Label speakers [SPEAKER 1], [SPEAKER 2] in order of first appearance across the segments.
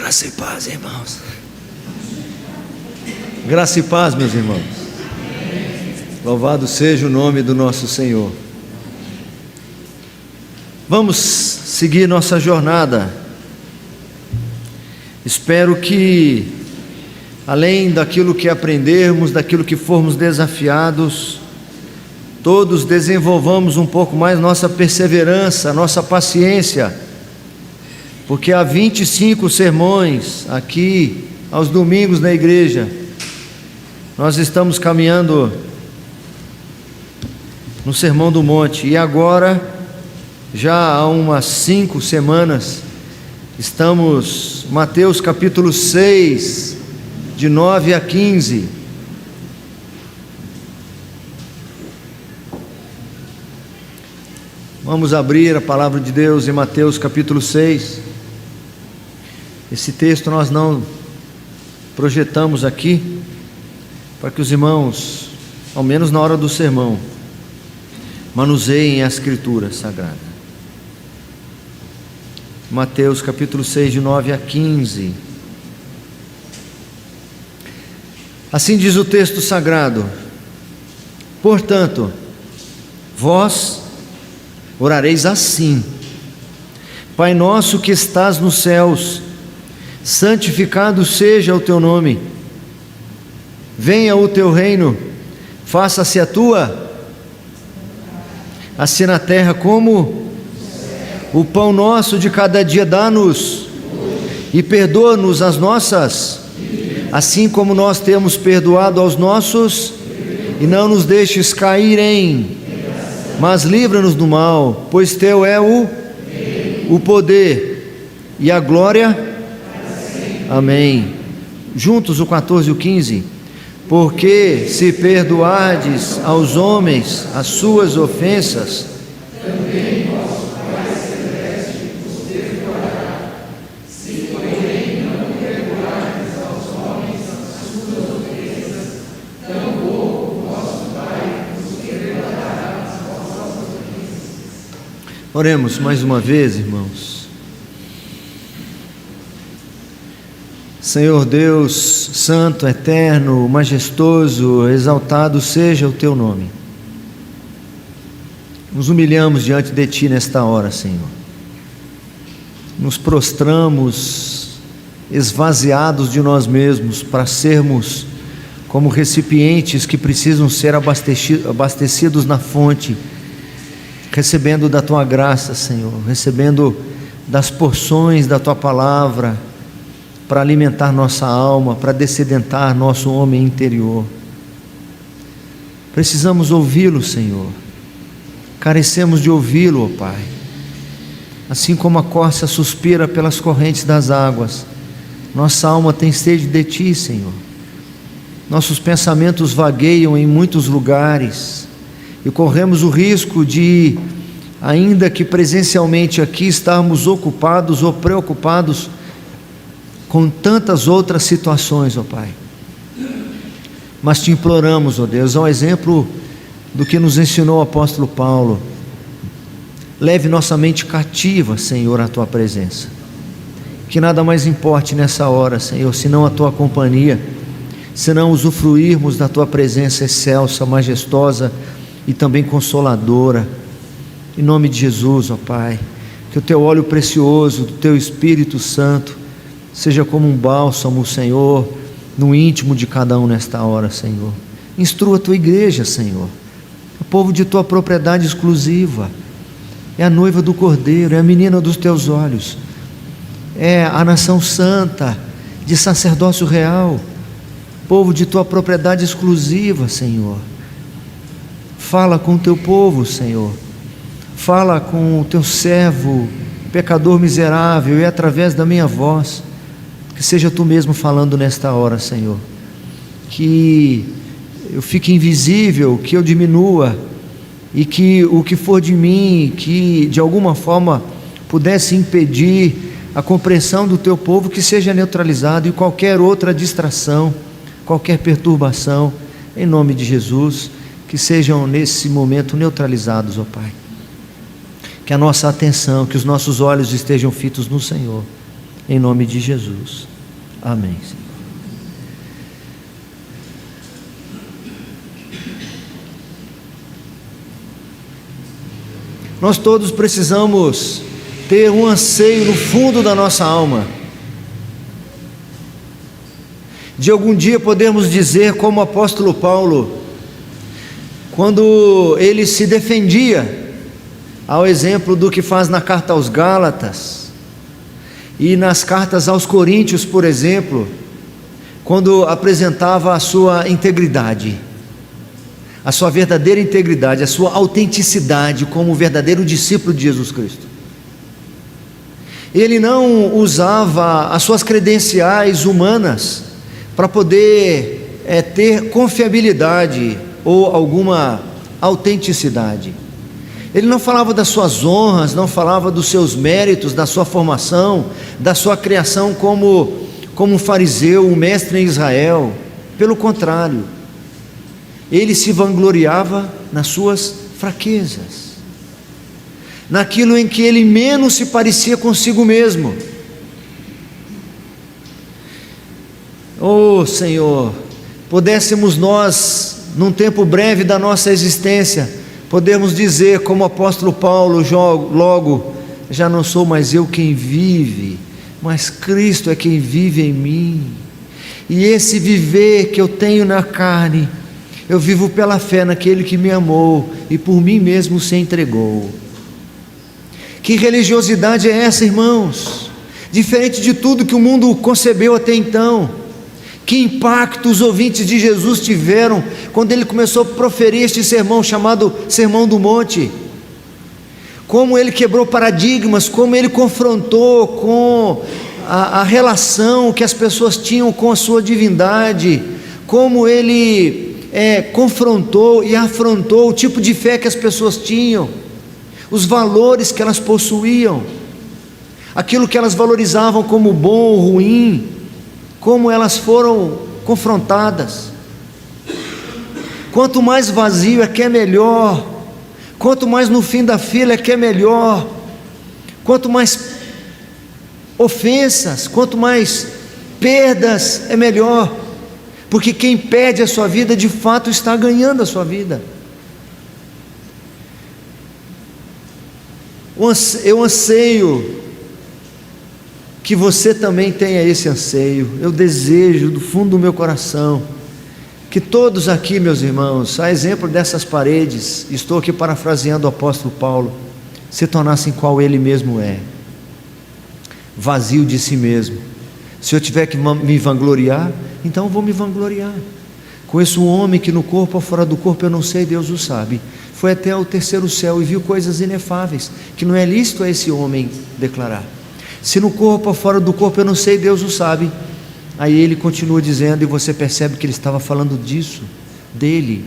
[SPEAKER 1] Graça e paz, irmãos. Graça e paz, meus irmãos. Louvado seja o nome do nosso Senhor. Vamos seguir nossa jornada. Espero que, além daquilo que aprendermos, daquilo que formos desafiados, todos desenvolvamos um pouco mais nossa perseverança, nossa paciência, porque há 25 sermões aqui, aos domingos na igreja. Nós estamos caminhando no Sermão do Monte, e agora, já há umas 5 semanas, estamos Mateus capítulo 6, de 9 a 15. Vamos abrir a palavra de Deus em Mateus capítulo 6. Esse texto nós não projetamos aqui, para que os irmãos, ao menos na hora do sermão, manuseiem a Escritura Sagrada. Mateus capítulo 6, de 9 a 15. Assim diz o texto sagrado: portanto, vós orareis assim: Pai nosso que estás nos céus, santificado seja o teu nome. Venha o teu reino, faça-se a tua, assim na terra como o pão nosso de cada dia dá-nos, e perdoa-nos as nossas, assim como nós temos perdoado aos nossos, e não nos deixes cair mas livra-nos do mal, pois teu é o poder e a glória. Amém. Juntos o 14 e o 15. Porque se perdoardes aos homens as suas ofensas, também vosso Pai Celeste vos perdoará. Se porém não perdoardes aos homens as suas ofensas, tampouco vosso Pai vos perdoará as vossas ofensas. Oremos mais uma vez, irmãos. Senhor Deus, santo, eterno, majestoso, exaltado seja o teu nome. Nos humilhamos diante de ti nesta hora, Senhor. Nos prostramos, esvaziados de nós mesmos, para sermos como recipientes que precisam ser abastecidos na fonte, recebendo da tua graça, Senhor, recebendo das porções da tua palavra, para alimentar nossa alma, para dessedentar nosso homem interior. Precisamos ouvi-lo, Senhor. Carecemos de ouvi-lo, ó Pai. Assim como a corça suspira pelas correntes das águas, nossa alma tem sede de ti, Senhor. Nossos pensamentos vagueiam em muitos lugares e corremos o risco de, ainda que presencialmente aqui, estarmos ocupados ou preocupados com tantas outras situações, ó Pai. Mas te imploramos, ó Deus, ao exemplo do que nos ensinou o apóstolo Paulo, leve nossa mente cativa, Senhor, à tua presença. Que nada mais importe nessa hora, Senhor, senão a tua companhia, senão usufruirmos da tua presença excelsa, majestosa e também consoladora. Em nome de Jesus, ó Pai, que o teu óleo precioso do teu Espírito Santo seja como um bálsamo, Senhor, no íntimo de cada um nesta hora, Senhor. Instrua a tua igreja, Senhor, o povo de tua propriedade exclusiva, é a noiva do Cordeiro, é a menina dos teus olhos, é a nação santa, de sacerdócio real, povo de tua propriedade exclusiva, Senhor. Fala com o teu povo, Senhor, fala com o teu servo, pecador miserável, e através da minha voz, que seja tu mesmo falando nesta hora, Senhor, que eu fique invisível, que eu diminua, e que o que for de mim, que de alguma forma pudesse impedir a compreensão do teu povo, que seja neutralizado, e qualquer outra distração, qualquer perturbação, em nome de Jesus, que sejam nesse momento neutralizados, ó Pai. Que a nossa atenção, que os nossos olhos estejam fitos no Senhor, em nome de Jesus. Amém, Senhor. Nós todos precisamos ter um anseio no fundo da nossa alma, de algum dia podermos dizer como o apóstolo Paulo, quando ele se defendia, ao exemplo do que faz na carta aos Gálatas, e nas cartas aos Coríntios, por exemplo, quando apresentava a sua integridade, a sua verdadeira integridade, a sua autenticidade como verdadeiro discípulo de Jesus Cristo. Ele não usava as suas credenciais humanas para poder ter confiabilidade ou alguma autenticidade. Ele não falava das suas honras, não falava dos seus méritos, da sua formação, da sua criação como um fariseu, um mestre em Israel. Pelo contrário, ele se vangloriava nas suas fraquezas, naquilo em que ele menos se parecia consigo mesmo. Oh Senhor, pudéssemos nós, num tempo breve da nossa existência, podemos dizer como o apóstolo Paulo, logo, já não sou mais eu quem vive, mas Cristo é quem vive em mim, e esse viver que eu tenho na carne, eu vivo pela fé naquele que me amou e por mim mesmo se entregou. Que religiosidade é essa, irmãos? Diferente de tudo que o mundo concebeu até então. Que impacto os ouvintes de Jesus tiveram quando ele começou a proferir este sermão chamado Sermão do Monte. Como ele quebrou paradigmas, como ele confrontou com a relação que as pessoas tinham com a sua divindade, como ele confrontou e afrontou o tipo de fé que as pessoas tinham, os valores que elas possuíam, aquilo que elas valorizavam como bom ou ruim, como elas foram confrontadas. Quanto mais vazio é que é melhor, quanto mais no fim da fila é que é melhor, quanto mais ofensas, quanto mais perdas é melhor, porque quem perde a sua vida de fato está ganhando a sua vida. Eu anseio que você também tenha esse anseio. Eu desejo do fundo do meu coração que todos aqui, meus irmãos, a exemplo dessas paredes, estou aqui parafraseando o apóstolo Paulo, se tornassem qual ele mesmo é, vazio de si mesmo. Se eu tiver que me vangloriar, então eu vou me vangloriar. Conheço um homem que no corpo ou fora do corpo eu não sei, Deus o sabe. Foi até o terceiro céu e viu coisas inefáveis, que não é lícito a esse homem declarar. Se no corpo ou fora do corpo eu não sei, Deus o sabe. Aí ele continua dizendo, e você percebe que ele estava falando disso, dele.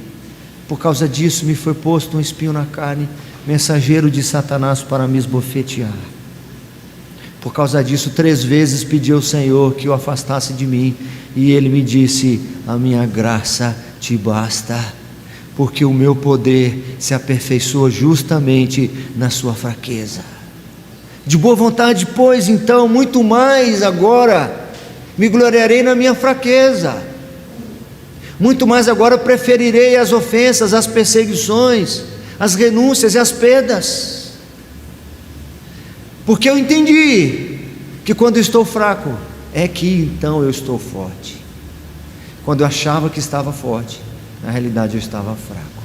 [SPEAKER 1] Por causa disso me foi posto um espinho na carne, mensageiro de Satanás para me esbofetear. Por causa disso 3 vezes pedi ao Senhor que o afastasse de mim, e ele me disse, a minha graça te basta, porque o meu poder se aperfeiçoa justamente na sua fraqueza. De boa vontade, pois, então, muito mais agora, me gloriarei na minha fraqueza, muito mais agora preferirei as ofensas, as perseguições, as renúncias e as perdas, porque eu entendi que quando estou fraco, é que então eu estou forte. Quando eu achava que estava forte, na realidade eu estava fraco.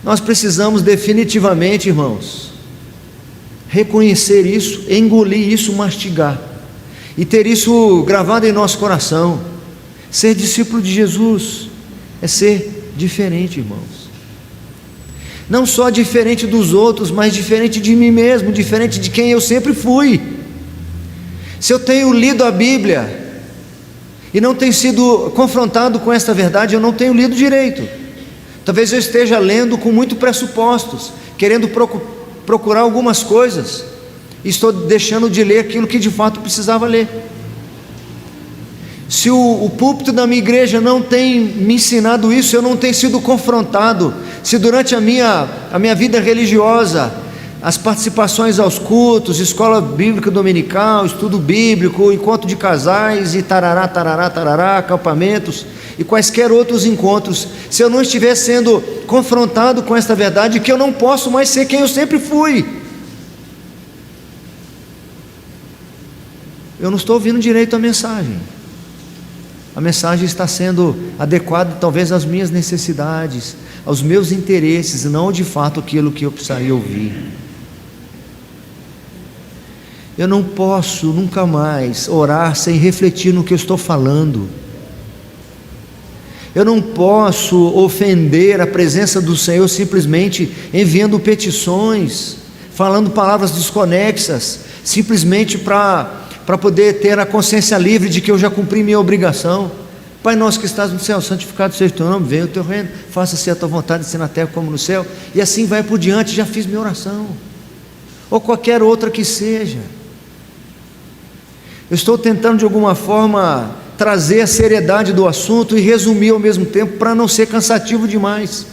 [SPEAKER 1] Nós precisamos definitivamente, irmãos, reconhecer isso, engolir isso, mastigar, e ter isso gravado em nosso coração. Ser discípulo de Jesus é ser diferente, irmãos. Não só diferente dos outros, mas diferente de mim mesmo, diferente de quem eu sempre fui. Se eu tenho lido a Bíblia e não tenho sido confrontado com esta verdade, eu não tenho lido direito. Talvez eu esteja lendo com muitos pressupostos, querendo procurar algumas coisas, e estou deixando de ler aquilo que de fato precisava ler. Se o púlpito da minha igreja não tem me ensinado isso, eu não tenho sido confrontado. Se durante a minha vida religiosa as participações aos cultos, escola bíblica dominical, estudo bíblico, encontro de casais e tarará, tarará, tarará, acampamentos e quaisquer outros encontros, se eu não estiver sendo confrontado com esta verdade que eu não posso mais ser quem eu sempre fui, eu não estou ouvindo direito a mensagem. A mensagem está sendo adequada talvez às minhas necessidades, aos meus interesses, e não de fato aquilo que eu precisaria ouvir. Eu não posso nunca mais orar sem refletir no que eu estou falando. Eu não posso ofender a presença do Senhor simplesmente enviando petições, falando palavras desconexas, simplesmente para poder ter a consciência livre de que eu já cumpri minha obrigação. Pai nosso que estás no céu, santificado seja o teu nome, venha o teu reino, faça-se a tua vontade, assim na terra como no céu, e assim vai por diante. Já fiz minha oração, ou qualquer outra que seja. Eu estou tentando de alguma forma trazer a seriedade do assunto e resumir ao mesmo tempo, para não ser cansativo demais.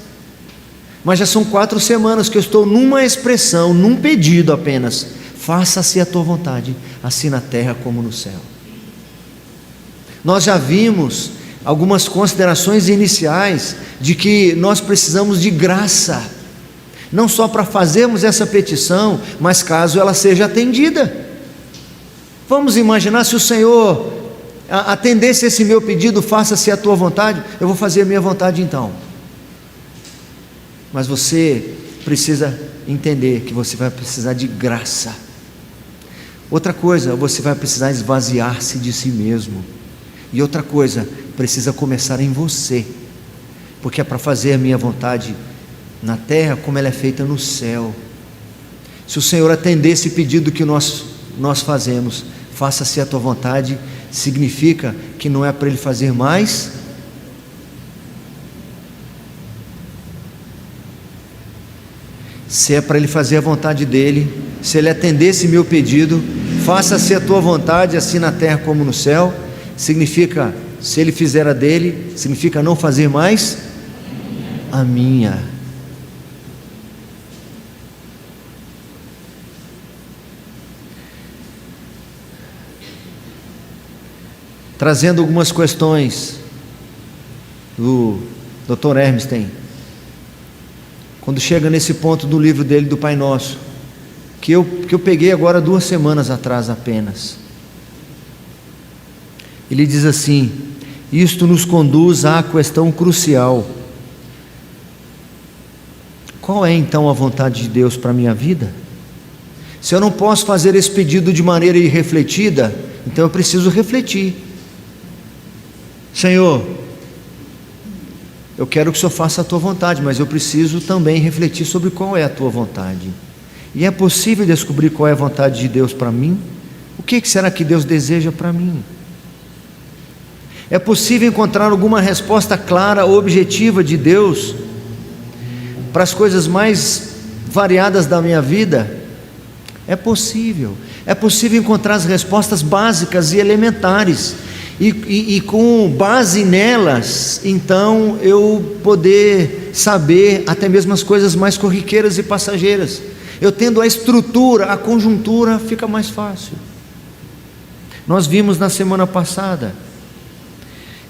[SPEAKER 1] Mas já são 4 semanas que eu estou numa expressão, num pedido apenas: faça-se a tua vontade, assim na terra como no céu. Nós já vimos algumas considerações iniciais de que nós precisamos de graça, não só para fazermos essa petição, mas caso ela seja atendida. Vamos imaginar se o Senhor atendesse esse meu pedido: faça-se a tua vontade, eu vou fazer a minha vontade então. Mas você precisa entender que você vai precisar de graça. Outra coisa, você vai precisar esvaziar-se de si mesmo. E outra coisa, precisa começar em você, porque é para fazer a minha vontade na terra como ela é feita no céu. Se o Senhor atender esse pedido que nós fazemos, faça-se a tua vontade, significa que não é para Ele fazer mais, se é para Ele fazer a vontade dEle, se Ele atender esse meu pedido, faça-se a tua vontade, assim na terra como no céu, significa, se Ele fizer a dEle, significa não fazer mais a minha. Trazendo algumas questões do Dr. Hermstein, quando chega nesse ponto do livro dele, do Pai Nosso, que eu peguei agora 2 semanas atrás apenas. Ele diz assim: isto nos conduz à questão crucial: qual é então a vontade de Deus para a minha vida? Se eu não posso fazer esse pedido de maneira irrefletida, então eu preciso refletir. Senhor, eu quero que o Senhor faça a tua vontade, mas eu preciso também refletir sobre qual é a tua vontade. E é possível descobrir qual é a vontade de Deus para mim? O que será que Deus deseja para mim? É possível encontrar alguma resposta clara, objetiva de Deus para as coisas mais variadas da minha vida? É possível encontrar as respostas básicas e elementares, e com base nelas, então eu poder saber até mesmo as coisas mais corriqueiras e passageiras. Eu tendo a estrutura, a conjuntura fica mais fácil. Nós vimos na semana passada,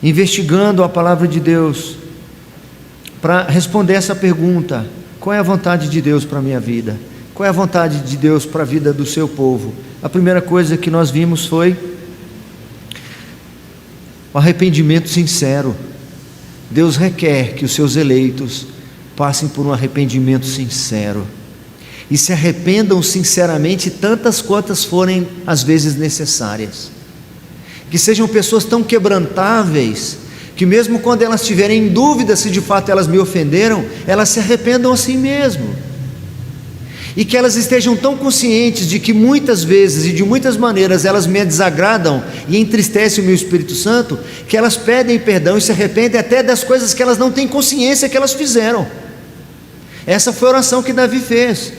[SPEAKER 1] investigando a palavra de Deus, para responder essa pergunta: qual é a vontade de Deus para a minha vida? Qual é a vontade de Deus para a vida do seu povo? A primeira coisa que nós vimos foi o arrependimento sincero. Deus requer que os seus eleitos passem por um arrependimento sincero e se arrependam sinceramente, tantas quantas forem as vezes necessárias. Que sejam pessoas tão quebrantáveis que mesmo quando elas tiverem dúvida se de fato elas me ofenderam, elas se arrependam assim mesmo. E que elas estejam tão conscientes de que muitas vezes e de muitas maneiras elas me desagradam e entristecem o meu Espírito Santo, que elas pedem perdão e se arrependem até das coisas que elas não têm consciência que elas fizeram. Essa foi a oração que Davi fez.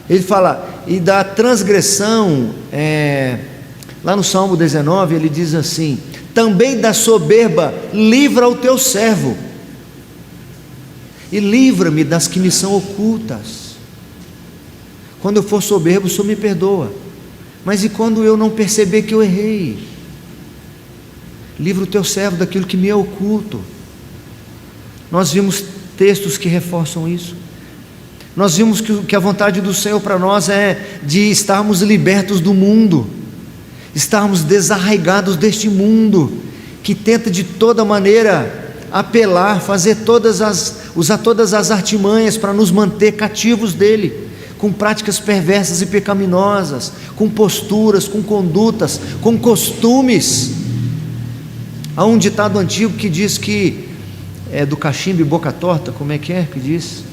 [SPEAKER 1] Ele fala, e da transgressão, lá no Salmo 19 ele diz assim: também da soberba livra o teu servo, e livra-me das que me são ocultas. Quando eu for soberbo, o Senhor me perdoa. Mas e quando eu não perceber que eu errei? Livra o teu servo daquilo que me é oculto. Nós vimos textos que reforçam isso. Nós vimos que a vontade do Senhor para nós é de estarmos libertos do mundo, estarmos desarraigados deste mundo, que tenta de toda maneira apelar, usar todas as artimanhas para nos manter cativos dele, com práticas perversas e pecaminosas, com posturas, com condutas, com costumes. Há um ditado antigo que diz que é do cachimbo e boca torta. Como é que diz?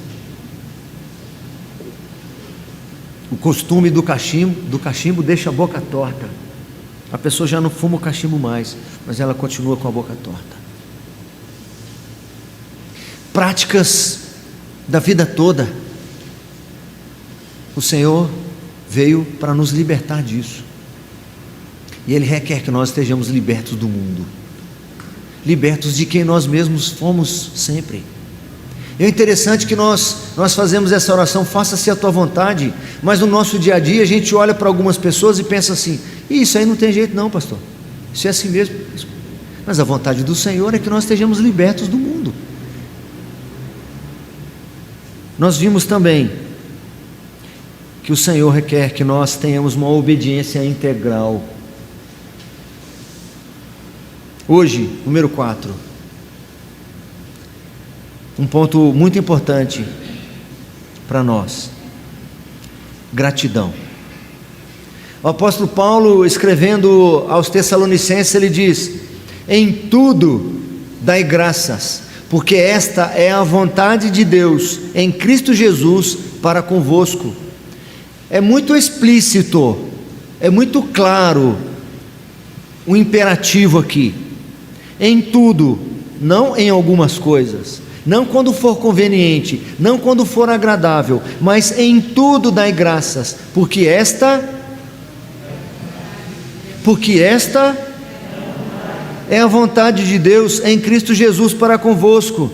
[SPEAKER 1] O costume do cachimbo deixa a boca torta. A pessoa já não fuma o cachimbo mais, mas ela continua com a boca torta. Práticas da vida toda. O Senhor veio para nos libertar disso, e Ele requer que nós estejamos libertos do mundo, libertos de quem nós mesmos fomos sempre. É interessante que nós fazemos essa oração, faça-se a tua vontade, mas no nosso dia a dia a gente olha para algumas pessoas e pensa assim: isso aí não tem jeito não, pastor, isso é assim mesmo. Mas a vontade do Senhor é que nós estejamos libertos do mundo. Nós vimos também que o Senhor requer que nós tenhamos uma obediência integral. Hoje, número 4, um ponto muito importante para nós: gratidão. O apóstolo Paulo, escrevendo aos Tessalonicenses, ele diz: em tudo dai graças, porque esta é a vontade de Deus em Cristo Jesus para convosco. É muito explícito, é muito claro o imperativo aqui. Em tudo, não em algumas coisas, não quando for conveniente, não quando for agradável, mas em tudo dai graças, porque esta é a vontade de Deus em Cristo Jesus para convosco.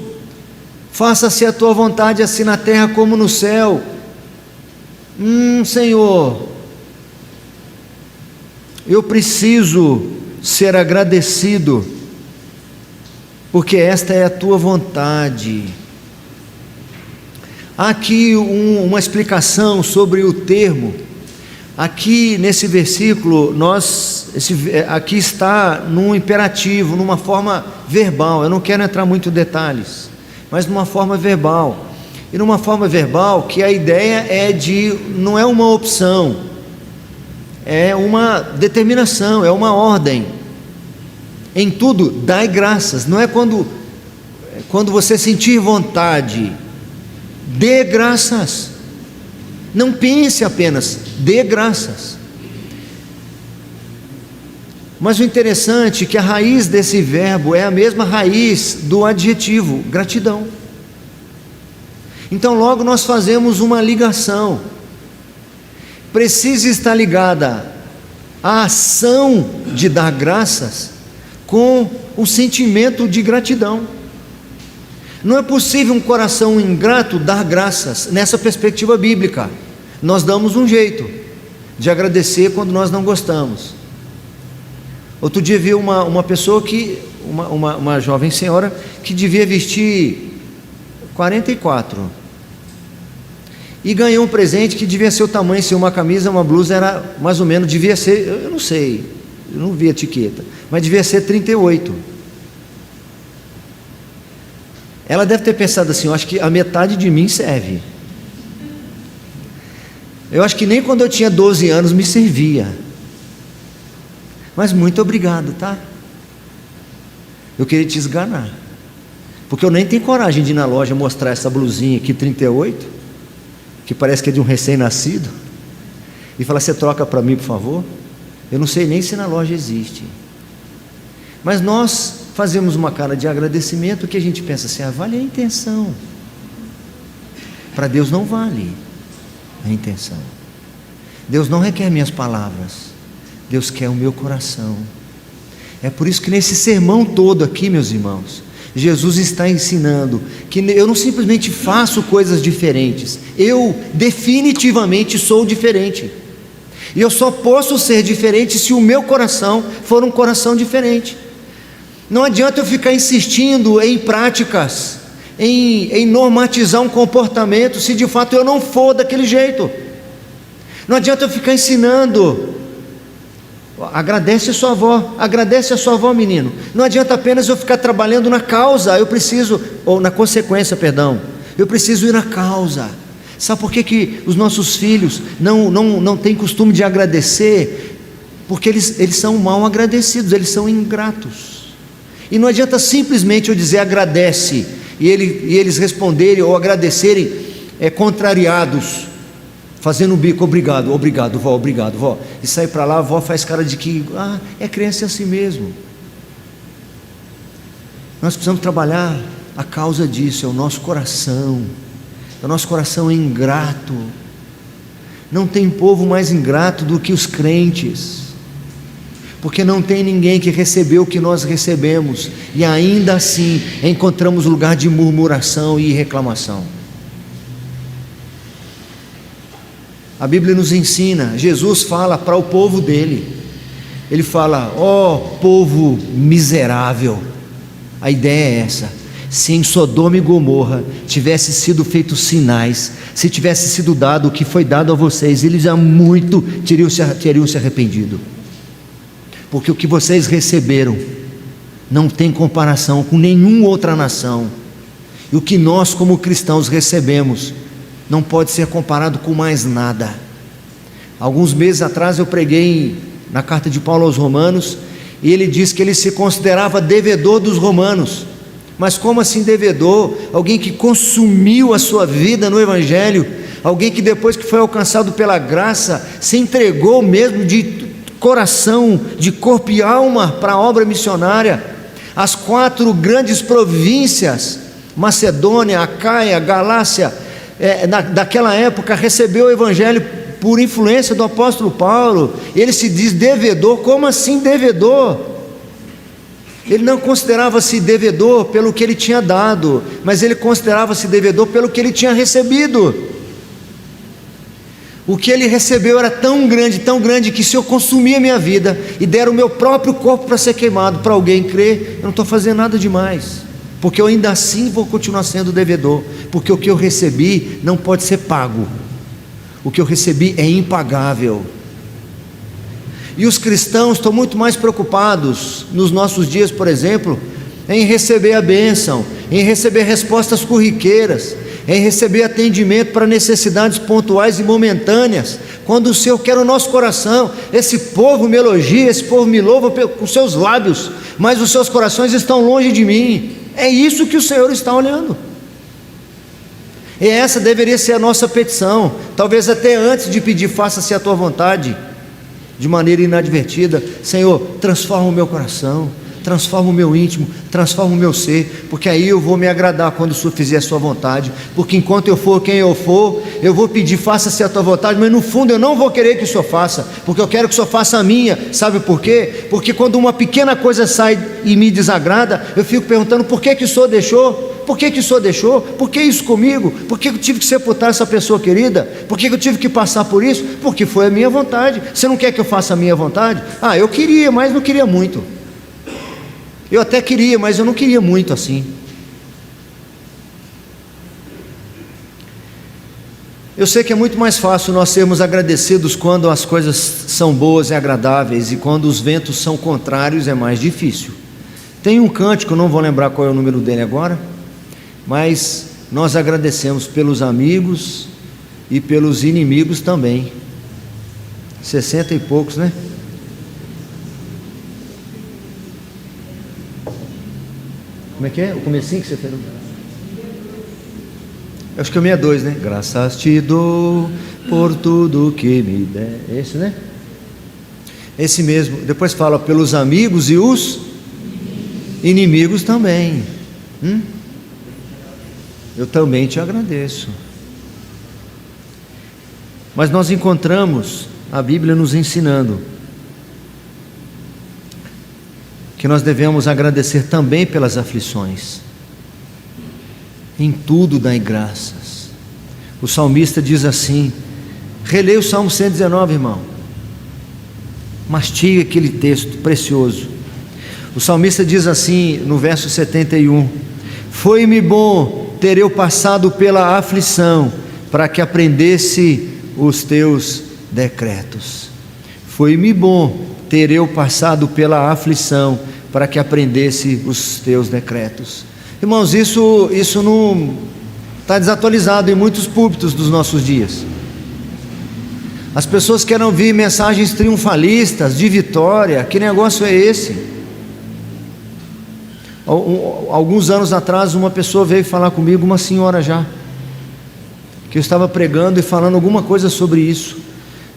[SPEAKER 1] Faça-se a tua vontade, assim na terra como no céu. Senhor, eu preciso ser agradecido, porque esta é a tua vontade. Há aqui uma explicação sobre o termo. Aqui nesse versículo, aqui está num imperativo, numa forma verbal. Eu não quero entrar muito em detalhes, mas numa forma verbal. E numa forma verbal que a ideia não é uma opção, é uma determinação, é uma ordem. Em tudo dai graças. Não é quando você sentir vontade, dê graças. Não pense apenas, dê graças. Mas o interessante é que a raiz desse verbo é a mesma raiz do adjetivo, gratidão. Então logo nós fazemos uma ligação. Precisa estar ligada a ação de dar graças com o sentimento de gratidão. Não é possível um coração ingrato dar graças nessa perspectiva bíblica. Nós damos um jeito de agradecer quando nós não gostamos. Outro dia vi uma pessoa uma jovem senhora que devia vestir 44 e ganhou um presente que devia ser o tamanho, se uma camisa, uma blusa era mais ou menos, devia ser, eu não sei, eu não vi a etiqueta, mas devia ser 38. Ela deve ter pensado assim: eu acho que a metade de mim serve. Eu acho que nem quando eu tinha 12 anos me servia. Mas muito obrigado, tá? Eu queria te esganar, porque eu nem tenho coragem de ir na loja mostrar essa blusinha aqui 38, que parece que é de um recém-nascido, e falar: você troca para mim, por favor? Eu não sei nem se na loja existe. Mas nós fazemos uma cara de agradecimento que a gente pensa assim: vale a intenção. Para Deus não vale a intenção. Deus não requer minhas palavras, Deus quer o meu coração. É por isso que nesse sermão todo aqui, meus irmãos, Jesus está ensinando que eu não simplesmente faço coisas diferentes, eu definitivamente sou diferente. E eu só posso ser diferente se o meu coração for um coração diferente. Não adianta eu ficar insistindo em práticas, em normatizar um comportamento, se de fato eu não for daquele jeito. Não adianta eu ficar ensinando, agradece a sua avó, menino. Não adianta apenas eu ficar trabalhando na causa, ou na consequência, perdão. Eu preciso ir na causa. Sabe por que os nossos filhos não têm costume de agradecer? Porque eles são mal agradecidos, eles são ingratos. E não adianta simplesmente eu dizer agradece, e eles responderem ou agradecerem contrariados, fazendo um bico, obrigado vó, e sair para lá, a vó faz cara de que criança é assim mesmo. Nós precisamos trabalhar a causa disso, é o nosso coração. O nosso coração é ingrato. Não tem povo mais ingrato do que os crentes, porque não tem ninguém que recebeu o que nós recebemos, e ainda assim encontramos lugar de murmuração e reclamação. A Bíblia nos ensina, Jesus fala para o povo dele, ele fala: ó povo miserável. A ideia é essa: se em Sodoma e Gomorra tivesse sido feitos sinais, se tivesse sido dado o que foi dado a vocês, eles já muito teriam se arrependido, porque o que vocês receberam não tem comparação com nenhuma outra nação, e o que nós como cristãos recebemos não pode ser comparado com mais nada. Alguns meses atrás eu preguei na carta de Paulo aos Romanos, e ele diz que ele se considerava devedor dos romanos. Mas como assim devedor? Alguém que consumiu a sua vida no Evangelho, alguém que depois que foi alcançado pela graça, se entregou mesmo de coração, de corpo e alma para a obra missionária. As 4 grandes províncias, Macedônia, Acaia, Galácia, daquela época, recebeu o Evangelho por influência do apóstolo Paulo. Ele se diz devedor. Como assim devedor? Ele não considerava-se devedor pelo que ele tinha dado, mas ele considerava-se devedor pelo que ele tinha recebido. O que ele recebeu era tão grande, que se eu consumir a minha vida e der o meu próprio corpo para ser queimado, para alguém crer, eu não estou fazendo nada demais, porque eu ainda assim vou continuar sendo devedor, porque o que eu recebi não pode ser pago, o que eu recebi é impagável. E os cristãos estão muito mais preocupados nos nossos dias, por exemplo, em receber a bênção, em receber respostas corriqueiras, em receber atendimento para necessidades pontuais e momentâneas, quando o Senhor quer o nosso coração. Esse povo me elogia, esse povo me louva com seus lábios, mas os seus corações estão longe de mim. É isso que o Senhor está olhando. E essa deveria ser a nossa petição, talvez até antes de pedir faça-se a tua vontade, de maneira inadvertida: Senhor, transforma o meu coração, transforma o meu íntimo, transforma o meu ser, porque aí eu vou me agradar quando o Senhor fizer a sua vontade, porque enquanto eu for quem eu for, eu vou pedir faça-se a tua vontade, mas no fundo eu não vou querer que o Senhor faça, porque eu quero que o Senhor faça a minha. Sabe por quê? Porque quando uma pequena coisa sai e me desagrada, eu fico perguntando: por que o Senhor deixou? Por que o Senhor deixou? Por que isso comigo? Por que eu tive que sepultar essa pessoa querida? Por que eu tive que passar por isso? Porque foi a minha vontade. Você não quer que eu faça a minha vontade? Eu queria, mas não queria muito. Eu até queria, mas eu não queria muito assim. Eu sei que é muito mais fácil nós sermos agradecidos quando as coisas são boas e agradáveis, e quando os ventos são contrários é mais difícil. Tem um cântico, não vou lembrar qual é o número dele agora, mas nós agradecemos pelos amigos e pelos inimigos também. 60 e poucos, né? Como é que é? O comecinho que você fez? Acho que é o 62, né? Graças te dou por tudo que me der. Esse, né? Esse mesmo. Depois fala pelos amigos e os inimigos também. Eu também te agradeço. Mas nós encontramos a Bíblia nos ensinando que nós devemos agradecer também pelas aflições. Em tudo dai graças. O salmista diz assim, releia o Salmo 119, irmão, mastiga aquele texto precioso. O salmista diz assim no verso 71, foi-me bom ter eu passado pela aflição, para que aprendesse os teus decretos. Foi-me bom ter eu passado pela aflição, para que aprendesse os teus decretos. Irmãos, isso não está desatualizado em muitos púlpitos dos nossos dias. As pessoas querem ouvir mensagens triunfalistas, de vitória. Que negócio é esse? Alguns anos atrás, uma pessoa veio falar comigo, uma senhora já, que eu estava pregando e falando alguma coisa sobre isso,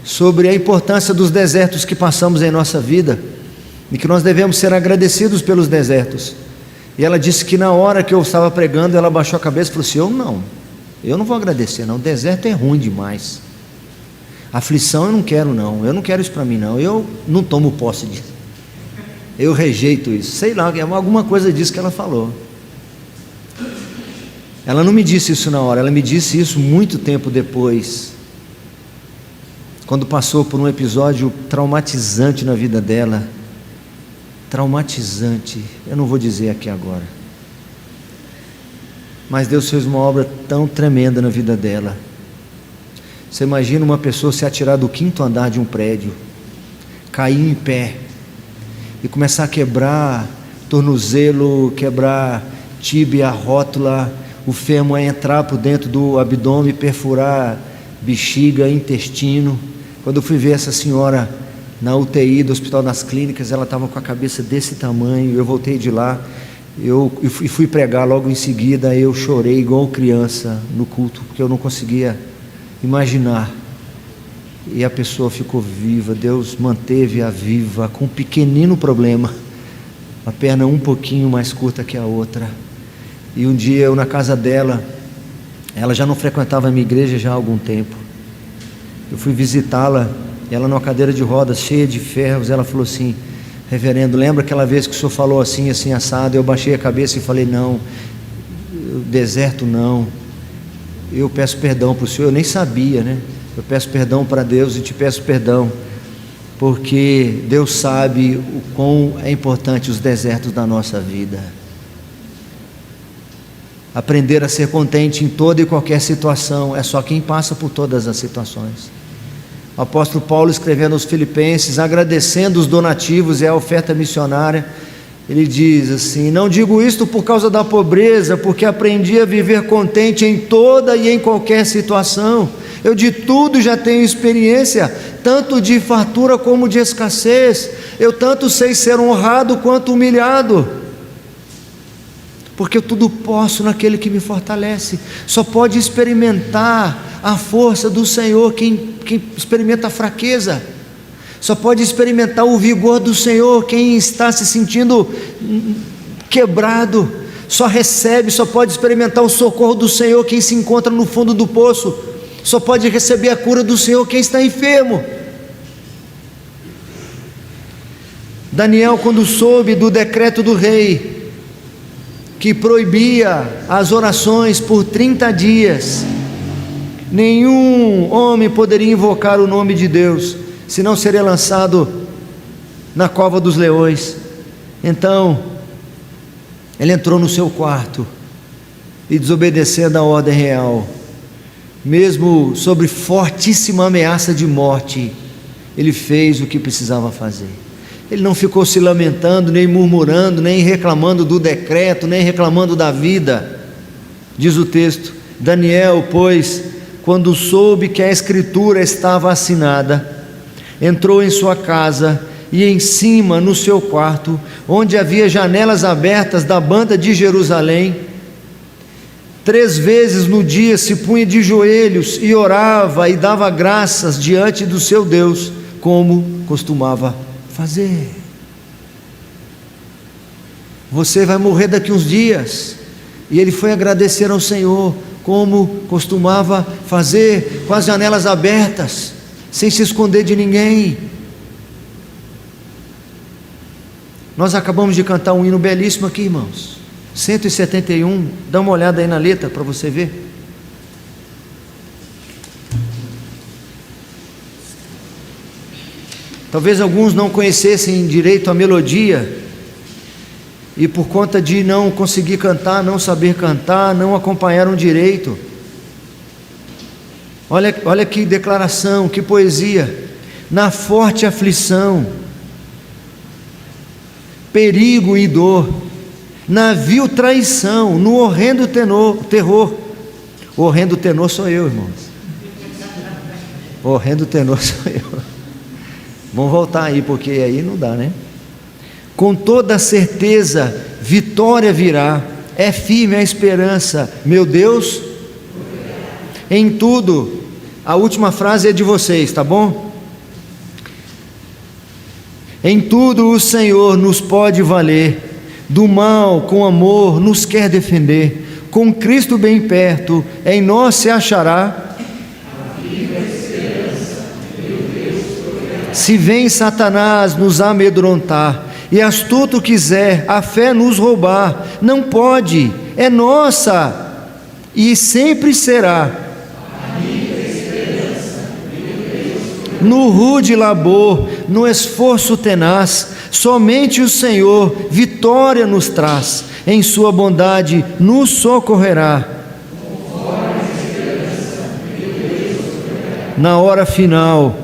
[SPEAKER 1] sobre a importância dos desertos que passamos em nossa vida, e que nós devemos ser agradecidos pelos desertos. E ela disse que na hora que eu estava pregando, ela baixou a cabeça e falou assim, eu não vou agradecer não, o deserto é ruim demais, aflição eu não quero isso para mim não, eu não tomo posse disso, eu rejeito isso, sei lá, alguma coisa disso que ela falou. Ela não me disse isso na hora, ela me disse isso muito tempo depois, quando passou por um episódio traumatizante na vida dela. Traumatizante, eu não vou dizer aqui agora, mas Deus fez uma obra tão tremenda na vida dela. Você imagina uma pessoa se atirar do 5º andar de um prédio, cair em pé e começar a quebrar tornozelo, quebrar tíbia, rótula, o fêmur entrar por dentro do abdômen, perfurar bexiga, intestino. Quando eu fui ver essa senhora na UTI do Hospital das Clínicas, ela estava com a cabeça desse tamanho. Eu voltei de lá, eu fui pregar logo em seguida. Eu chorei igual criança no culto, porque eu não conseguia imaginar. E a pessoa ficou viva, Deus manteve-a viva, com um pequenino problema, a perna um pouquinho mais curta que a outra. E um dia eu na casa dela, ela já não frequentava a minha igreja já há algum tempo, eu fui visitá-la, ela numa cadeira de rodas, cheia de ferros. Ela falou assim, reverendo, lembra aquela vez que o senhor falou assim, assim, assado? Eu baixei a cabeça e falei, não, deserto não, eu peço perdão para o senhor, eu nem sabia, né? Eu peço perdão para Deus e te peço perdão, porque Deus sabe o quão é importante os desertos da nossa vida. Aprender a ser contente em toda e qualquer situação, é só quem passa por todas as situações. O apóstolo Paulo, escrevendo aos Filipenses, agradecendo os donativos e a oferta missionária, ele diz assim, não digo isto por causa da pobreza, porque aprendi a viver contente em toda e em qualquer situação. Eu de tudo já tenho experiência, tanto de fartura como de escassez. Eu tanto sei ser honrado quanto humilhado, porque eu tudo posso naquele que me fortalece. Só pode experimentar a força do Senhor quem experimenta a fraqueza. Só pode experimentar o vigor do Senhor quem está se sentindo quebrado. Só pode experimentar o socorro do Senhor quem se encontra no fundo do poço. Só pode receber a cura do Senhor quem está enfermo. Daniel, quando soube do decreto do rei, que proibia as orações por 30 dias, nenhum homem poderia invocar o nome de Deus, senão seria lançado na cova dos leões. Então, ele entrou no seu quarto e, desobedecendo a ordem real, mesmo sobre fortíssima ameaça de morte, ele fez o que precisava fazer. Ele não ficou se lamentando, nem murmurando, nem reclamando do decreto, nem reclamando da vida. Diz o texto, Daniel, pois, quando soube que a escritura estava assinada, entrou em sua casa e em cima no seu quarto, onde havia janelas abertas da banda de Jerusalém, 3 vezes no dia se punha de joelhos e orava e dava graças diante do seu Deus, como costumava fazer. Você vai morrer daqui uns dias, e ele foi agradecer ao Senhor, como costumava fazer, com as janelas abertas, sem se esconder de ninguém. Nós acabamos de cantar um hino belíssimo aqui, irmãos. 171, dá uma olhada aí na letra para você ver. Talvez alguns não conhecessem direito a melodia, e por conta de não conseguir cantar, não saber cantar, não acompanharam direito. Olha que declaração, que poesia. Na forte aflição, perigo e dor, na vil traição, no horrendo terror. O horrendo tenor sou eu, irmãos. O horrendo tenor sou eu. Vamos voltar aí, porque aí não dá, né? Com toda certeza, vitória virá, é firme a esperança, meu Deus, em tudo. A última frase é de vocês, tá bom? Em tudo o Senhor nos pode valer, do mal com amor nos quer defender, com Cristo bem perto, em nós se achará. Se vem Satanás nos amedrontar, e astuto quiser a fé nos roubar, não pode, é nossa, e sempre será. No rude labor, no esforço tenaz, somente o Senhor vitória nos traz, em sua bondade nos socorrerá. Na hora final,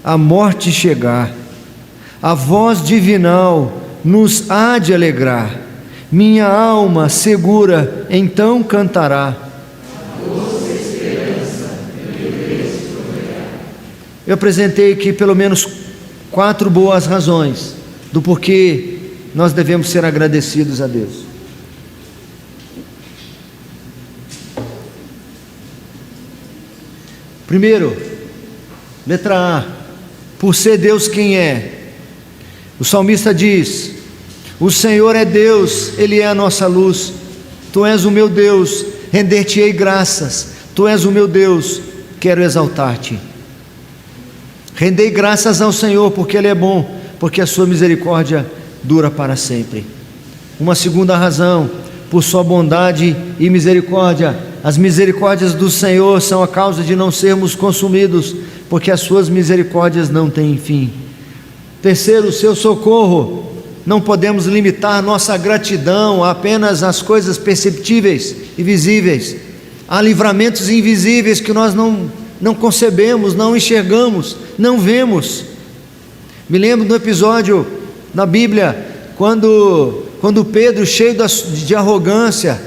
[SPEAKER 1] a morte chegar, a voz divinal nos há de alegrar, minha alma segura então cantará. Eu apresentei aqui pelo menos 4 boas razões do porquê nós devemos ser agradecidos a Deus. Primeiro, letra A, por ser Deus quem é. O salmista diz: o Senhor é Deus, Ele é a nossa luz. Tu és o meu Deus, render-te-ei graças. Tu és o meu Deus, quero exaltar-te. Rendei graças ao Senhor, porque Ele é bom, porque a sua misericórdia dura para sempre. Uma segunda razão, por sua bondade e misericórdia. As misericórdias do Senhor são a causa de não sermos consumidos, porque as suas misericórdias não têm fim. Terceiro, o seu socorro. Não podemos limitar nossa gratidão a apenas as coisas perceptíveis e visíveis. Há livramentos invisíveis que nós não concebemos, não enxergamos, não vemos. Me lembro do episódio na Bíblia, quando Pedro, cheio de arrogância,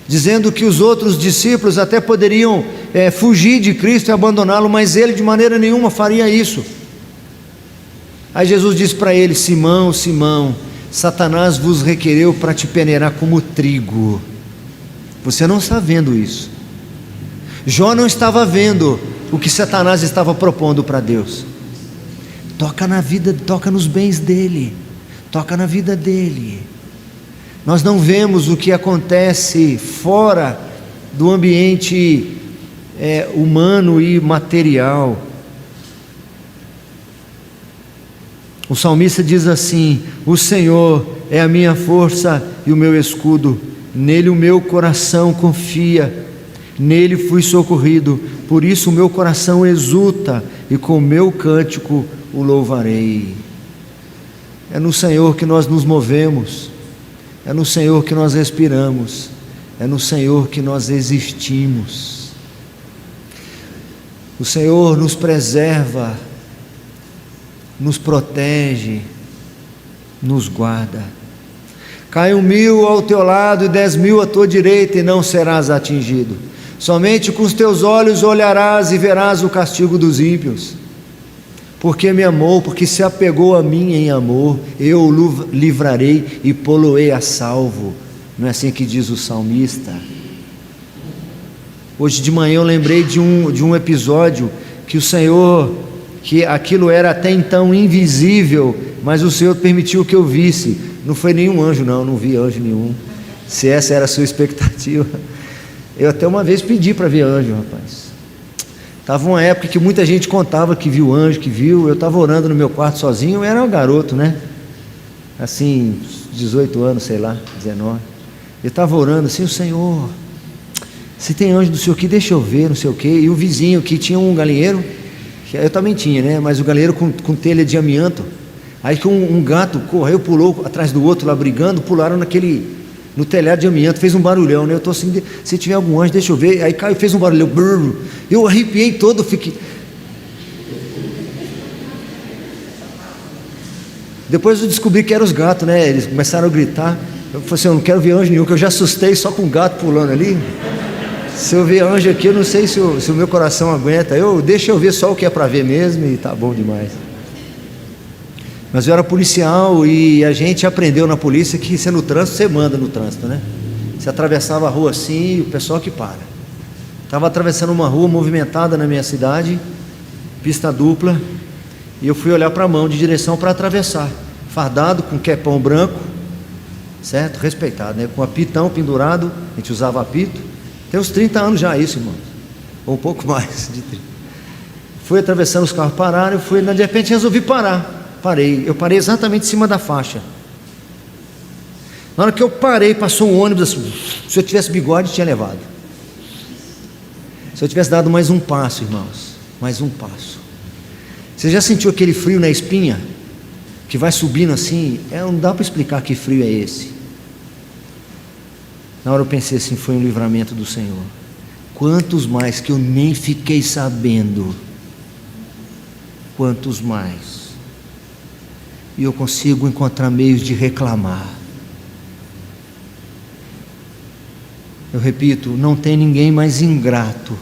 [SPEAKER 1] dizendo que os outros discípulos até poderiam fugir de Cristo e abandoná-lo, mas ele de maneira nenhuma faria isso. Aí Jesus disse para ele: Simão, Simão, Satanás vos requereu para te peneirar como trigo. Você não está vendo isso. Jó não estava vendo o que Satanás estava propondo para Deus. Toca na vida, toca nos bens dele, toca na vida dele. Nós não vemos o que acontece fora do ambiente humano e material. O salmista diz assim: o Senhor é a minha força e o meu escudo, nele o meu coração confia, nele fui socorrido, por isso o meu coração exulta e com o meu cântico o louvarei. É no Senhor que nós nos movemos, é no Senhor que nós respiramos, é no Senhor que nós existimos. O Senhor nos preserva, nos protege, nos guarda. Caiam 1000 ao teu lado e 10.000 à tua direita, e não serás atingido. Somente com os teus olhos olharás e verás o castigo dos ímpios. Porque me amou, porque se apegou a mim em amor, eu o livrarei e pô-lo-ei a salvo. Não é assim que diz o salmista? Hoje de manhã eu lembrei de um episódio que o Senhor, que aquilo era até então invisível, mas o Senhor permitiu que eu visse. Não foi nenhum anjo, não vi anjo nenhum. Se essa era a sua expectativa. Eu até uma vez pedi para ver anjo, rapaz. Estava uma época que muita gente contava que viu anjo, que viu. Eu estava orando no meu quarto sozinho, eu era um garoto, né? Assim, 18 anos, sei lá, 19. Eu estava orando assim, o Senhor, se tem anjo do Senhor aqui, deixa eu ver, não sei o quê. E o vizinho que tinha um galinheiro, que eu também tinha, né? Mas o galinheiro com telha de amianto. Aí que um gato correu, pulou atrás do outro lá brigando, pularam no telhado de amianto, fez um barulhão, né? Eu estou assim, se tiver algum anjo, deixa eu ver. Aí caiu, fez um barulhão, brrr. Eu arrepiei todo, fiquei. Depois eu descobri que eram os gatos, né? Eles começaram a gritar. Eu falei assim, eu não quero ver anjo nenhum, que eu já assustei só com um gato pulando ali. Se eu ver anjo aqui, eu não sei se o meu coração aguenta. Deixa eu ver só o que é para ver mesmo e tá bom demais. Mas eu era policial e a gente aprendeu na polícia que você no trânsito, você manda no trânsito, né? Você atravessava a rua assim, o pessoal que para. Estava atravessando uma rua movimentada na minha cidade, pista dupla, e eu fui olhar para a mão de direção para atravessar, fardado com quepão branco, certo? Respeitado, né? Com apitão pendurado, a gente usava apito. Tem uns 30 anos já isso, irmão, ou um pouco mais de 30. Fui atravessando, os carros pararam, de repente resolvi parar. Eu parei exatamente em cima da faixa. Na hora que eu parei, passou um ônibus assim, se eu tivesse bigode tinha levado. Se eu tivesse dado mais um passo, irmãos, mais um passo. Você já sentiu aquele frio na espinha? Que vai subindo assim? Não dá para explicar que frio é esse. Na hora eu pensei assim, foi um livramento do Senhor. Quantos mais que eu nem fiquei sabendo? Quantos mais? E eu consigo encontrar meios de reclamar. Eu repito, não tem ninguém mais ingrato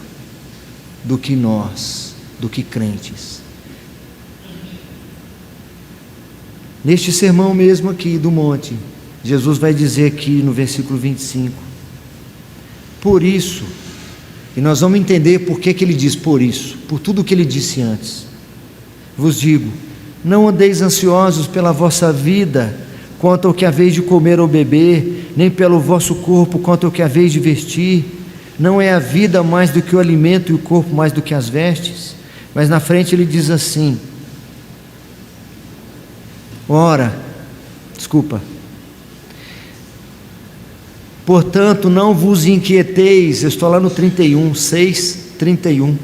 [SPEAKER 1] do que nós, do que crentes. Neste sermão mesmo aqui do monte, Jesus vai dizer aqui no versículo 25, por isso, e nós vamos entender por que ele diz por isso, por tudo o que ele disse antes, vos digo, não andeis ansiosos pela vossa vida, quanto ao que haveis de comer ou beber, nem pelo vosso corpo, quanto ao que haveis de vestir. Não é a vida mais do que o alimento e o corpo mais do que as vestes? Mas na frente ele diz assim, portanto não vos inquieteis, eu estou lá no 31, 6:31,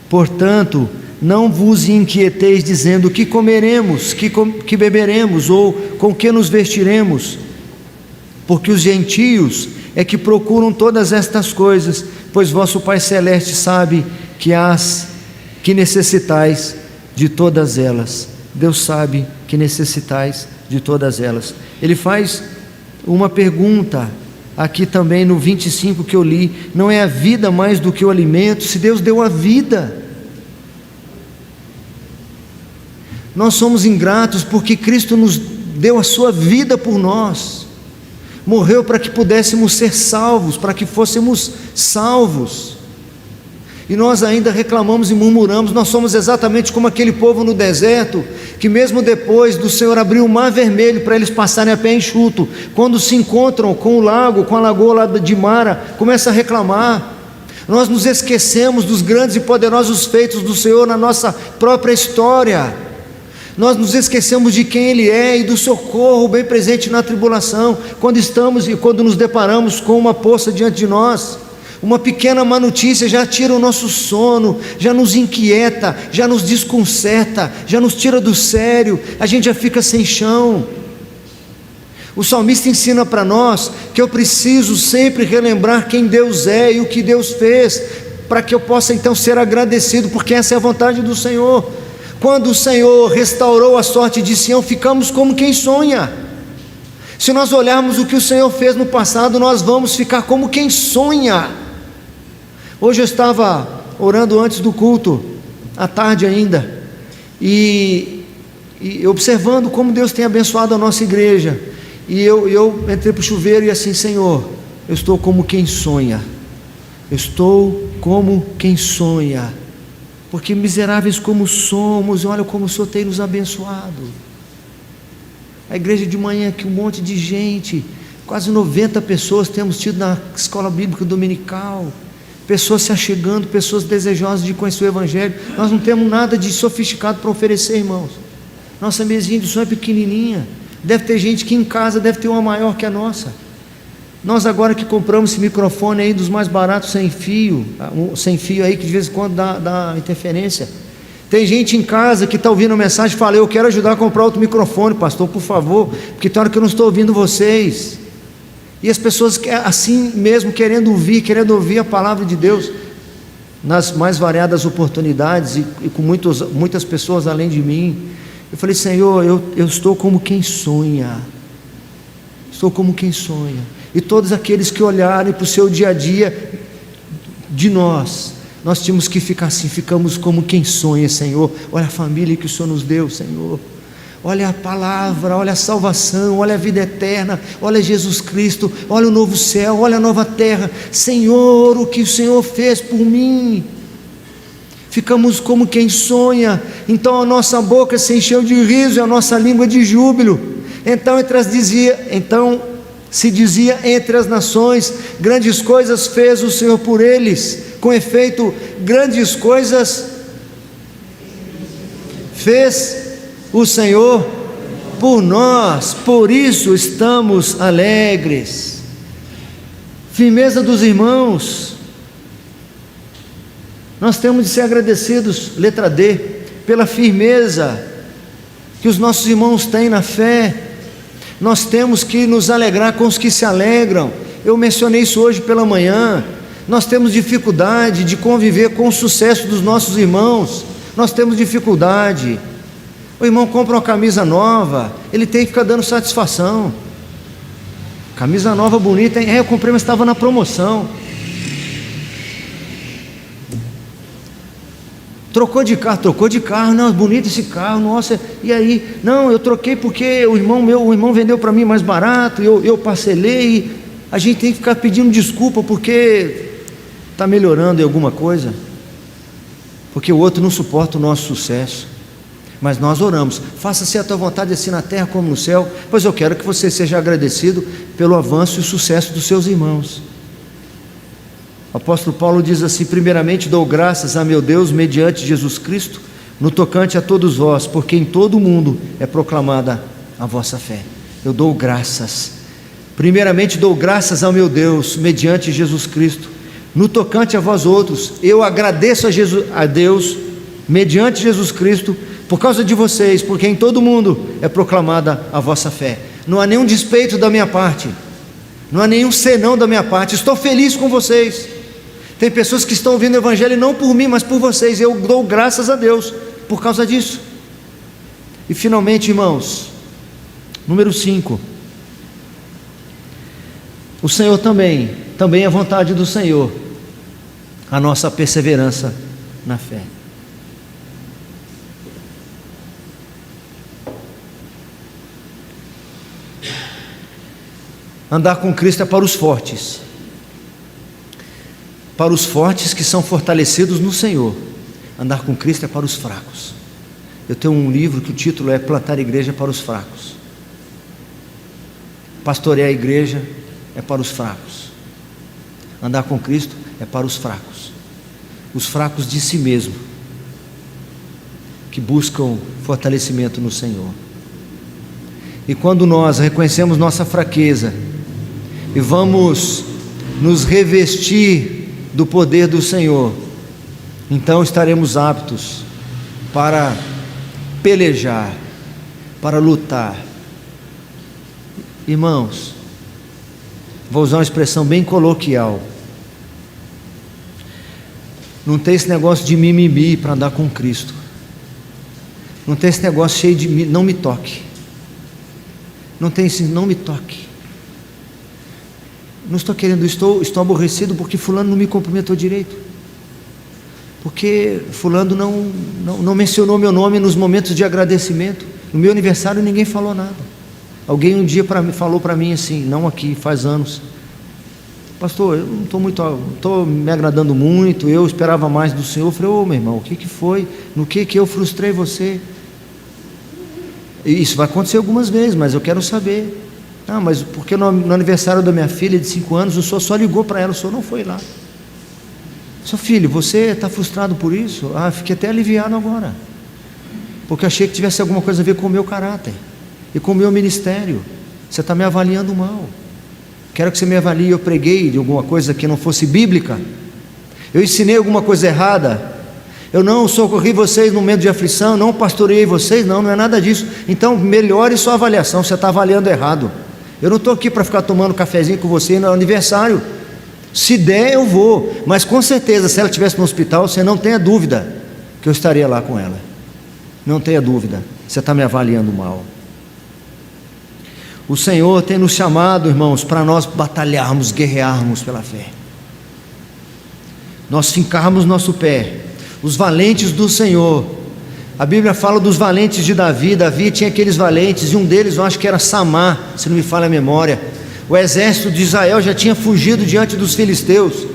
[SPEAKER 1] portanto não vos inquieteis dizendo que comeremos, que beberemos, ou com que nos vestiremos, porque os gentios é que procuram todas estas coisas, pois vosso Pai Celeste sabe que necessitais de todas elas. Deus sabe que necessitais de todas elas. Ele faz uma pergunta aqui também no 25 que eu li, não é a vida mais do que o alimento? Se Deus deu a vida, nós somos ingratos porque Cristo nos deu a sua vida por nós, morreu para que pudéssemos ser salvos, para que fôssemos salvos, e nós ainda reclamamos e murmuramos. Nós somos exatamente como aquele povo no deserto, que mesmo depois do Senhor abrir o mar vermelho para eles passarem a pé enxuto, quando se encontram com o lago, com a lagoa lá de Mara, começa a reclamar. Nós nos esquecemos dos grandes e poderosos feitos do Senhor na nossa própria história. Nós nos esquecemos de quem Ele é e do socorro bem presente na tribulação, quando nos deparamos com uma poça diante de nós. Uma pequena má notícia já tira o nosso sono, já nos inquieta, já nos desconcerta, já nos tira do sério, a gente já fica sem chão. O salmista ensina para nós que eu preciso sempre relembrar quem Deus é e o que Deus fez, para que eu possa então ser agradecido, porque essa é a vontade do Senhor. Quando o Senhor restaurou a sorte de Sião, ficamos como quem sonha. Se nós olharmos o que o Senhor fez no passado, nós vamos ficar como quem sonha. Hoje eu estava orando antes do culto, à tarde ainda, e observando como Deus tem abençoado a nossa igreja, e eu entrei para o chuveiro e assim, Senhor, eu estou como quem sonha, porque miseráveis como somos, olha como o Senhor tem nos abençoado. A igreja de manhã aqui, um monte de gente, quase 90 pessoas temos tido na escola bíblica dominical, pessoas se achegando, pessoas desejosas de conhecer o Evangelho. Nós não temos nada de sofisticado para oferecer, irmãos. Nossa mesinha de som é pequenininha, deve ter gente que em casa deve ter uma maior que a nossa. Nós agora que compramos esse microfone aí dos mais baratos sem fio aí que de vez em quando dá interferência. Tem gente em casa que está ouvindo a mensagem e fala: eu quero ajudar a comprar outro microfone, pastor, por favor, porque tem hora que eu não estou ouvindo vocês. E as pessoas assim mesmo querendo ouvir a palavra de Deus nas mais variadas oportunidades e com muitas pessoas além de mim. Eu falei: Senhor, eu estou como quem sonha. Estou como quem sonha. E todos aqueles que olharem para o seu dia a dia de nós tínhamos que ficar assim, ficamos como quem sonha, Senhor. Olha a família que o Senhor nos deu, Senhor. Olha a palavra, olha a salvação, olha a vida eterna, olha Jesus Cristo, olha o novo céu, olha a nova terra. Senhor, o que o Senhor fez por mim. Ficamos como quem sonha. Então a nossa boca se encheu de riso e a nossa língua de júbilo. Então se dizia entre as nações: grandes coisas fez o Senhor por eles. Com efeito, grandes coisas fez o Senhor por nós, por isso estamos alegres. Firmeza dos irmãos. Nós temos de ser agradecidos, letra D, pela firmeza que os nossos irmãos têm na fé. Nós temos que nos alegrar com os que se alegram. Eu mencionei isso hoje pela manhã. Nós temos dificuldade de conviver com o sucesso dos nossos irmãos. Nós temos dificuldade. O irmão compra uma camisa nova, ele tem que ficar dando satisfação. Camisa nova bonita, hein? Eu comprei, mas estava na promoção. Trocou de carro, não, bonito esse carro, nossa, e aí? Não, eu troquei porque o irmão vendeu para mim mais barato, eu parcelei. A gente tem que ficar pedindo desculpa porque está melhorando em alguma coisa, porque o outro não suporta o nosso sucesso. Mas nós oramos: faça-se a tua vontade assim na terra como no céu. Pois eu quero que você seja agradecido pelo avanço e o sucesso dos seus irmãos. O apóstolo Paulo diz assim: primeiramente dou graças a meu Deus mediante Jesus Cristo, no tocante a todos vós, porque em todo o mundo é proclamada a vossa fé. Eu dou graças, primeiramente dou graças ao meu Deus mediante Jesus Cristo, no tocante a vós outros. Eu agradeço a Deus mediante Jesus Cristo por causa de vocês, porque em todo o mundo é proclamada a vossa fé. Não há nenhum despeito da minha parte, não há nenhum senão da minha parte. Estou feliz com vocês. Tem pessoas que estão ouvindo o Evangelho não por mim, mas por vocês. Eu dou graças a Deus por causa disso. E finalmente, irmãos, número 5, o Senhor também é a vontade do Senhor, a nossa perseverança na fé. Andar com Cristo é para os fortes que são fortalecidos no Senhor. Andar com Cristo é para os fracos. Eu tenho um livro que o título é Plantar Igreja para os Fracos. Pastorear a igreja é para os fracos. Andar com Cristo é para os fracos de si mesmo, que buscam fortalecimento no Senhor. E quando nós reconhecemos nossa fraqueza e vamos nos revestir do poder do Senhor, então estaremos aptos para pelejar, para lutar. Irmãos, vou usar uma expressão bem coloquial: não tem esse negócio de mimimi para andar com Cristo. Não tem esse negócio cheio de não me toque. Não tem esse não me toque. Não estou querendo, estou aborrecido porque fulano não me cumprimentou direito, porque fulano não mencionou meu nome nos momentos de agradecimento. No meu aniversário ninguém falou nada. Alguém um dia falou para mim assim, não aqui, faz anos: pastor, eu não estou me agradando muito, eu esperava mais do Senhor. Eu falei: ô meu irmão, o que foi? No que eu frustrei você? Isso vai acontecer algumas vezes, mas eu quero saber. Ah, mas porque no aniversário da minha filha de 5 anos, o senhor só ligou para ela, o senhor não foi lá. Seu filho, você está frustrado por isso? Ah, fiquei até aliviado agora, porque achei que tivesse alguma coisa a ver com o meu caráter e com o meu ministério. Você está me avaliando mal. Quero que você me avalie. Eu preguei de alguma coisa que não fosse bíblica, eu ensinei alguma coisa errada, eu não socorri vocês no momento de aflição, não pastoreei vocês, não é nada disso. Então melhore sua avaliação, você está avaliando errado. Eu não estou aqui para ficar tomando cafezinho com você no aniversário. Se der eu vou, mas com certeza se ela estivesse no hospital, você não tenha dúvida que eu estaria lá com ela. Não tenha dúvida, você está me avaliando mal. O Senhor tem nos chamado, irmãos, para nós batalharmos, guerrearmos pela fé, nós fincarmos nosso pé, os valentes do Senhor. A Bíblia fala dos valentes de Davi. Davi tinha aqueles valentes, e um deles eu acho que era Samar, se não me falha a memória. O exército de Israel já tinha fugido diante dos filisteus,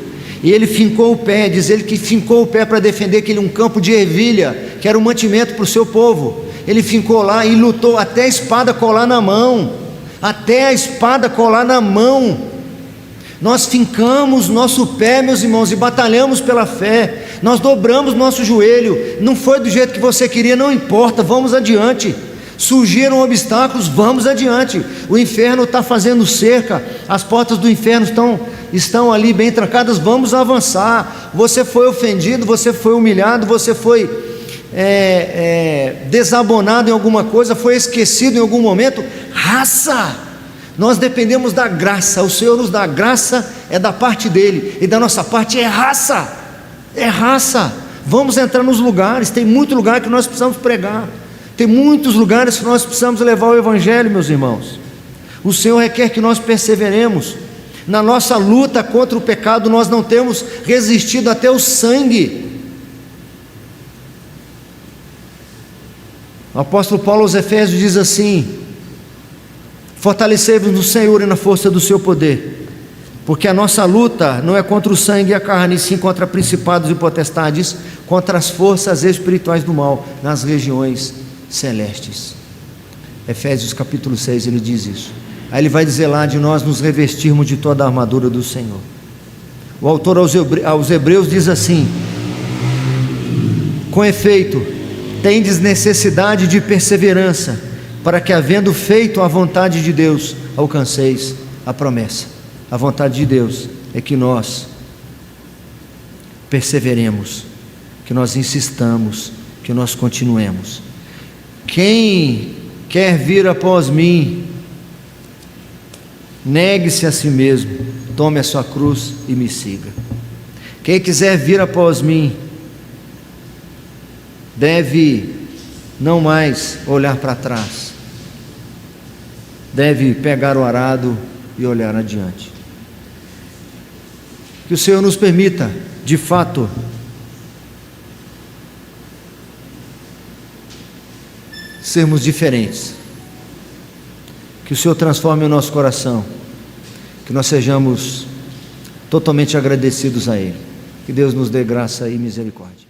[SPEAKER 1] e ele fincou o pé. Diz ele que fincou o pé para defender um campo de ervilha, que era um mantimento para o seu povo. Ele fincou lá e lutou até a espada colar na mão, até a espada colar na mão. Nós fincamos nosso pé, meus irmãos, e batalhamos pela fé. Nós dobramos nosso joelho. Não foi do jeito que você queria, não importa, vamos adiante. Surgiram obstáculos, vamos adiante. O inferno está fazendo cerca, as portas do inferno estão ali bem trancadas, vamos avançar. Você foi ofendido, você foi humilhado, você foi desabonado em alguma coisa, foi esquecido em algum momento. Raça! Nós dependemos da graça. O Senhor nos dá graça, é da parte dele, e da nossa parte é raça. É raça. Vamos entrar nos lugares. Tem muito lugar que nós precisamos pregar, tem muitos lugares que nós precisamos levar o Evangelho, meus irmãos. O Senhor requer que nós perseveremos. Na nossa luta contra o pecado, nós não temos resistido até o sangue. O apóstolo Paulo aos Efésios diz assim: fortalecei-vos no Senhor e na força do seu poder, porque a nossa luta não é contra o sangue e a carne, sim contra principados e potestades, contra as forças espirituais do mal nas regiões celestes. Efésios capítulo 6, ele diz isso. Aí ele vai dizer lá de nós nos revestirmos de toda a armadura do Senhor. O autor aos Hebreus diz assim: com efeito, tendes necessidade de perseverança, para que, havendo feito a vontade de Deus, alcanceis a promessa. A vontade de Deus é que nós perseveremos, que nós insistamos, que nós continuemos. Quem quer vir após mim, negue-se a si mesmo, tome a sua cruz e me siga. Quem quiser vir após mim, deve não mais olhar para trás, deve pegar o arado e olhar adiante. Que o Senhor nos permita, de fato, sermos diferentes. Que o Senhor transforme o nosso coração, que nós sejamos totalmente agradecidos a Ele. Que Deus nos dê graça e misericórdia.